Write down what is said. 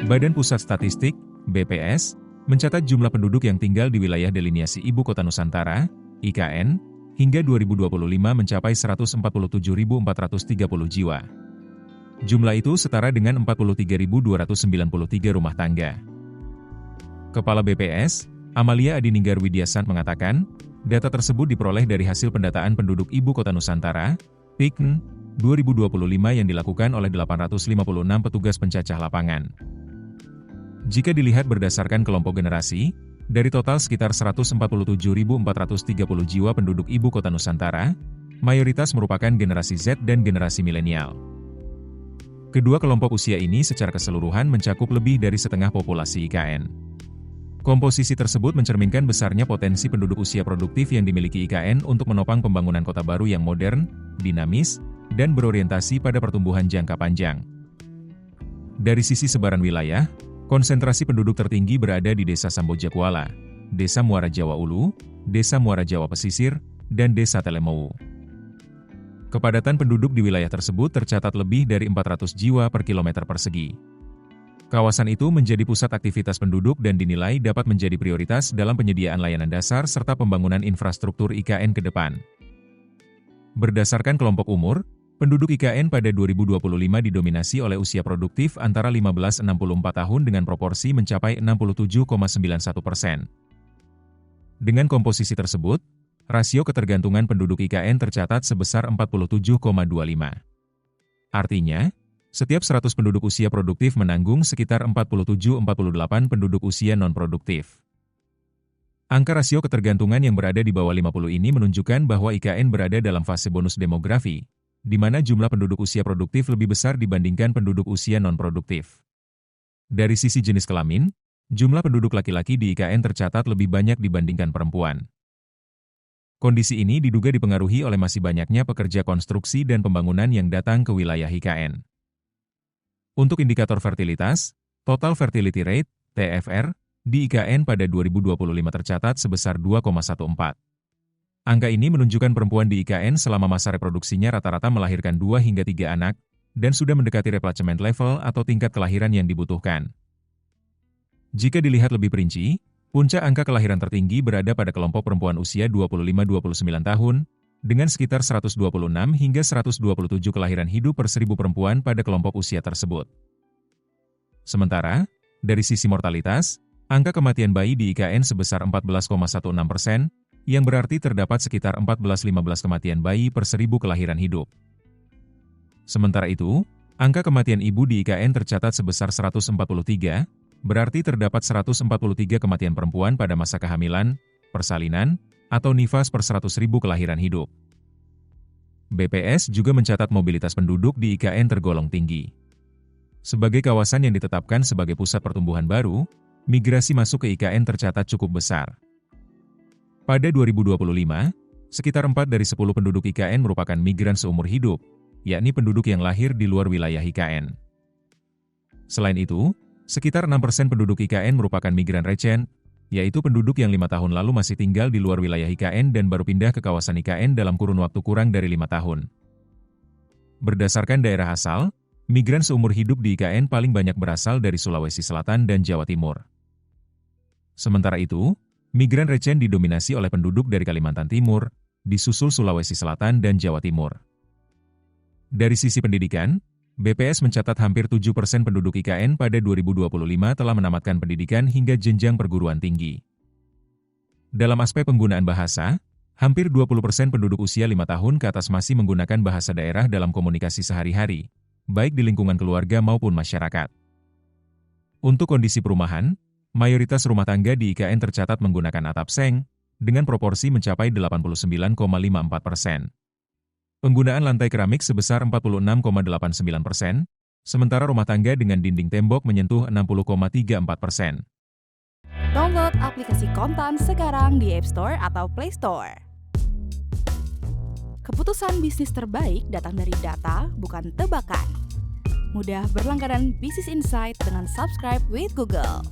Badan Pusat Statistik, BPS, mencatat jumlah penduduk yang tinggal di wilayah deliniasi Ibu Kota Nusantara, IKN, hingga 2025 mencapai 147.430 jiwa. Jumlah itu setara dengan 43.293 rumah tangga. Kepala BPS, Amalia Adininggar Widiasant mengatakan, data tersebut diperoleh dari hasil pendataan penduduk Ibu Kota Nusantara, PIKN, 2025 yang dilakukan oleh 856 petugas pencacah lapangan. Jika dilihat berdasarkan kelompok generasi, dari total sekitar 147.430 jiwa penduduk Ibu Kota Nusantara, mayoritas merupakan generasi Z dan generasi milenial. Kedua kelompok usia ini secara keseluruhan mencakup lebih dari setengah populasi IKN. Komposisi tersebut mencerminkan besarnya potensi penduduk usia produktif yang dimiliki IKN untuk menopang pembangunan kota baru yang modern, dinamis, dan berorientasi pada pertumbuhan jangka panjang. Dari sisi sebaran wilayah, konsentrasi penduduk tertinggi berada di Desa Samboja Kuala, Desa Muara Jawa Ulu, Desa Muara Jawa Pesisir, dan Desa Telemowu. Kepadatan penduduk di wilayah tersebut tercatat lebih dari 400 jiwa per kilometer persegi. Kawasan itu menjadi pusat aktivitas penduduk dan dinilai dapat menjadi prioritas dalam penyediaan layanan dasar serta pembangunan infrastruktur IKN ke depan. Berdasarkan kelompok umur, penduduk IKN pada 2025 didominasi oleh usia produktif antara 15-64 tahun dengan proporsi mencapai 67,91%. Dengan komposisi tersebut, rasio ketergantungan penduduk IKN tercatat sebesar 47,25. Artinya, setiap 100 penduduk usia produktif menanggung sekitar 47-48 penduduk usia non-produktif. Angka rasio ketergantungan yang berada di bawah 50 ini menunjukkan bahwa IKN berada dalam fase bonus demografi, di mana jumlah penduduk usia produktif lebih besar dibandingkan penduduk usia non-produktif. Dari sisi jenis kelamin, jumlah penduduk laki-laki di IKN tercatat lebih banyak dibandingkan perempuan. Kondisi ini diduga dipengaruhi oleh masih banyaknya pekerja konstruksi dan pembangunan yang datang ke wilayah IKN. Untuk indikator fertilitas, total fertility rate, TFR, di IKN pada 2025 tercatat sebesar 2,14. Angka ini menunjukkan perempuan di IKN selama masa reproduksinya rata-rata melahirkan 2 hingga 3 anak, dan sudah mendekati replenishment level atau tingkat kelahiran yang dibutuhkan. Jika dilihat lebih perinci, puncak angka kelahiran tertinggi berada pada kelompok perempuan usia 25-29 tahun, dengan sekitar 126 hingga 127 kelahiran hidup per 1000 perempuan pada kelompok usia tersebut. Sementara, dari sisi mortalitas, angka kematian bayi di IKN sebesar 14,16%, yang berarti terdapat sekitar 14-15 kematian bayi per 1000 kelahiran hidup. Sementara itu, angka kematian ibu di IKN tercatat sebesar 143, berarti terdapat 143 kematian perempuan pada masa kehamilan, persalinan, atau nifas per 100.000 kelahiran hidup. BPS juga mencatat mobilitas penduduk di IKN tergolong tinggi. Sebagai kawasan yang ditetapkan sebagai pusat pertumbuhan baru, migrasi masuk ke IKN tercatat cukup besar. Pada 2025, sekitar 4 dari 10 penduduk IKN merupakan migran seumur hidup, yakni penduduk yang lahir di luar wilayah IKN. Selain itu, sekitar 6% penduduk IKN merupakan migran recent, yaitu penduduk yang 5 tahun lalu masih tinggal di luar wilayah IKN dan baru pindah ke kawasan IKN dalam kurun waktu kurang dari 5 tahun. Berdasarkan daerah asal, migran seumur hidup di IKN paling banyak berasal dari Sulawesi Selatan dan Jawa Timur. Sementara itu, migran recent didominasi oleh penduduk dari Kalimantan Timur, disusul Sulawesi Selatan dan Jawa Timur. Dari sisi pendidikan, BPS mencatat hampir 7% penduduk IKN pada 2025 telah menamatkan pendidikan hingga jenjang perguruan tinggi. Dalam aspek penggunaan bahasa, hampir 20% penduduk usia 5 tahun ke atas masih menggunakan bahasa daerah dalam komunikasi sehari-hari, baik di lingkungan keluarga maupun masyarakat. Untuk kondisi perumahan, mayoritas rumah tangga di IKN tercatat menggunakan atap seng, dengan proporsi mencapai 89,54%. Penggunaan lantai keramik sebesar 46,89%, sementara rumah tangga dengan dinding tembok menyentuh 60,34%. Download aplikasi Kontan sekarang di App Store atau Play Store. Keputusan bisnis terbaik datang dari data, bukan tebakan. Mudah berlangganan Business Insight dengan subscribe with Google.